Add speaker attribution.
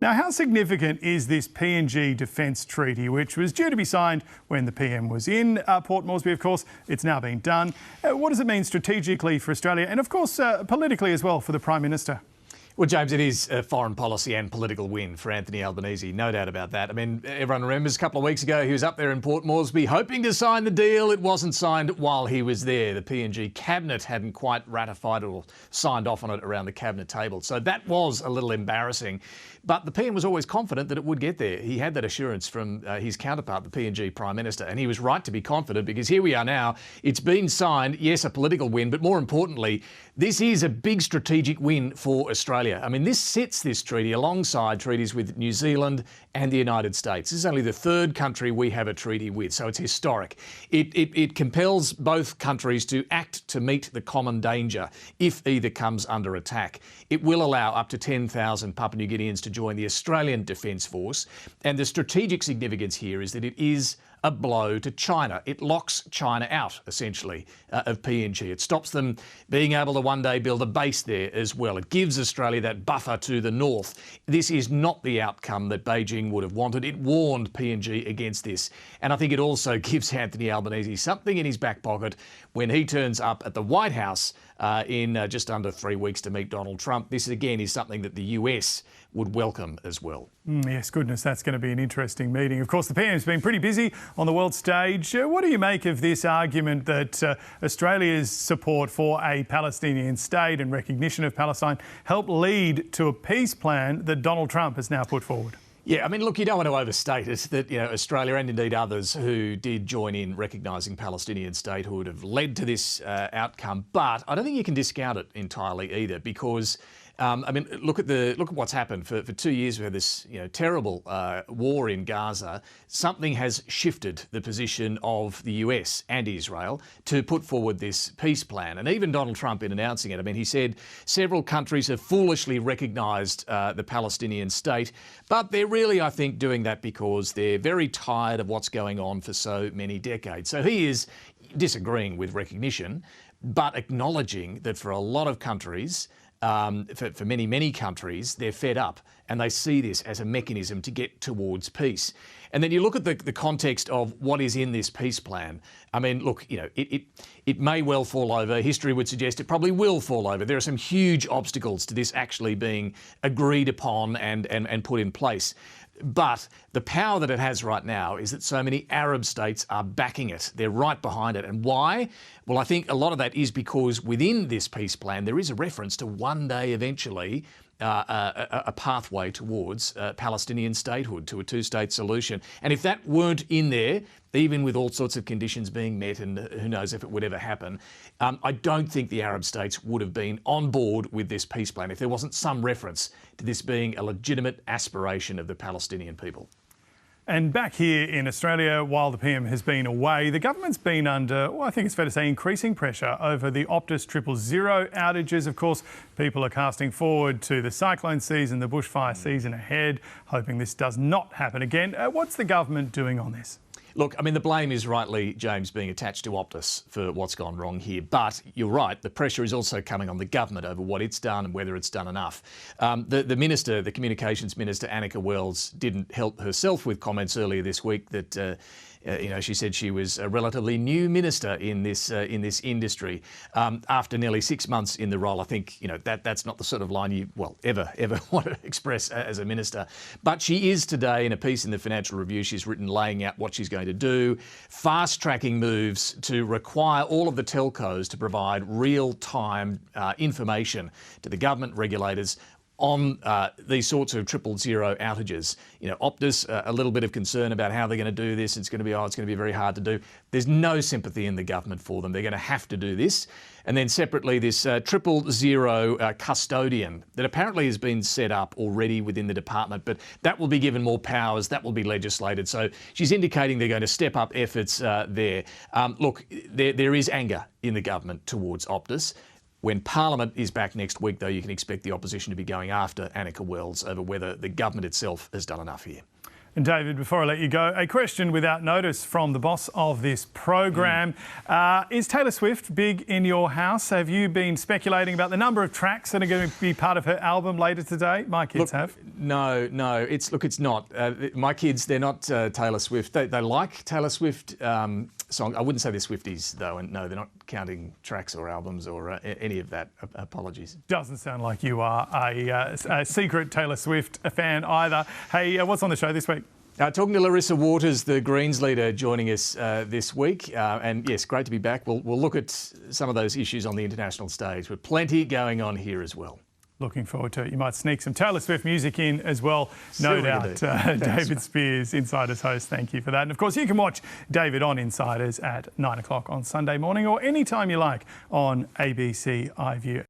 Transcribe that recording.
Speaker 1: Now, how significant is this PNG defence treaty, which was due to be signed when the PM was in Port Moresby? Of course, it's now been done. What does it mean strategically for Australia and, of course, politically as well for the Prime Minister?
Speaker 2: Well, James, it is a foreign policy and political win for Anthony Albanese, no doubt about that. I mean, everyone remembers a couple of weeks ago he was up there in Port Moresby hoping to sign the deal. It wasn't signed while he was there. The PNG cabinet hadn't quite ratified or signed off on it around the cabinet table. So that was a little embarrassing. But the PM was always confident that it would get there. He had that assurance from his counterpart, the PNG Prime Minister, and he was right to be confident because here we are now. It's been signed, yes, a political win, but more importantly, this is a big strategic win for Australia. I mean, this sets this treaty alongside treaties with New Zealand and the United States. This is only the third country we have a treaty with, so it's historic. It compels both countries to act to meet the common danger if either comes under attack. It will allow up to 10,000 Papua New Guineans to join the Australian Defence Force. And the strategic significance here is that it is a blow to China. It locks China out, essentially, of PNG. It stops them being able to one day build a base there as well. It gives Australia that buffer to the north. This is not the outcome that Beijing would have wanted. It warned PNG against this. And I think it also gives Anthony Albanese something in his back pocket when he turns up at the White House in just under 3 weeks to meet Donald Trump. This, again, is something that the US would welcome as well.
Speaker 1: Yes, goodness, that's going to be an interesting meeting. Of course, the PM's been pretty busy on the world stage. What do you make of this argument that Australia's support for a Palestinian state and recognition of Palestine helped lead to a peace plan that Donald Trump has now put forward?
Speaker 2: Yeah, I mean, look, you don't want to overstate it that, Australia and indeed others who did join in recognising Palestinian statehood have led to this outcome. But I don't think you can discount it entirely either because look at what's happened. For 2 years we had this terrible war in Gaza. Something has shifted the position of the US and Israel to put forward this peace plan. And even Donald Trump, in announcing it, he said several countries have foolishly recognised the Palestinian state, but they're really, I think, doing that because they're very tired of what's going on for so many decades. So he is disagreeing with recognition, but acknowledging that for a lot of countries, for many countries, they're fed up and they see this as a mechanism to get towards peace. And then you look at the context of what is in this peace plan. I mean, look, it may well fall over. History would suggest it probably will fall over. There are some huge obstacles to this actually being agreed upon and put in place. But the power that it has right now is that so many Arab states are backing it. They're right behind it. And why? Well, I think a lot of that is because within this peace plan, there is a reference to one day eventually a pathway towards Palestinian statehood, to a two-state solution. And if that weren't in there, even with all sorts of conditions being met, and who knows if it would ever happen, I don't think the Arab states would have been on board with this peace plan if there wasn't some reference to this being a legitimate aspiration of the Palestinian people.
Speaker 1: And back here in Australia, while the PM has been away, the government's been under, well, I think it's fair to say, increasing pressure over the Optus 000 outages. Of course, people are casting forward to the cyclone season, the bushfire season ahead, hoping this does not happen again. What's the government doing on this?
Speaker 2: Look, the blame is rightly, James, being attached to Optus for what's gone wrong here. But you're right, the pressure is also coming on the government over what it's done and whether it's done enough. The minister, the Communications Minister, Annika Wells, didn't help herself with comments earlier this week that she said she was a relatively new minister in this industry. After nearly 6 months in the role, I think that's not the sort of line you ever want to express as a minister. But she is today, in a piece in the Financial Review, she's written laying out what she's going to do, fast-tracking moves to require all of the telcos to provide real-time information to the government regulators on these sorts of 000 outages. Optus, a little bit of concern about how they're going to do this. It's going to be very hard to do. There's no sympathy in the government for them. They're going to have to do this. And then separately, this 000 custodian that apparently has been set up already within the department, but that will be given more powers. That will be legislated. So she's indicating they're going to step up efforts there. Look, there is anger in the government towards Optus. When Parliament is back next week, though, you can expect the opposition to be going after Annika Wells over whether the government itself has done enough here.
Speaker 1: And David, before I let you go, a question without notice from the boss of this program. Is Taylor Swift big in your house? Have you been speculating about the number of tracks that are going to be part of her album later today? My kids have.
Speaker 2: No, it's not. My kids, they're not Taylor Swift. They like Taylor Swift song. I wouldn't say they're Swifties though, and no, they're not counting tracks or albums or any of that. Apologies.
Speaker 1: Doesn't sound like you are a secret Taylor Swift fan either. Hey, what's on the show this week?
Speaker 2: Talking to Larissa Waters, the Greens leader, joining us this week. And yes, great to be back. We'll look at some of those issues on the international stage, but plenty going on here as well.
Speaker 1: Looking forward to it. You might sneak some Taylor Swift music in as well, no doubt. David Speers, Insiders host, thank you for that. And of course, you can watch David on Insiders at 9 o'clock on Sunday morning or anytime you like on ABC iView.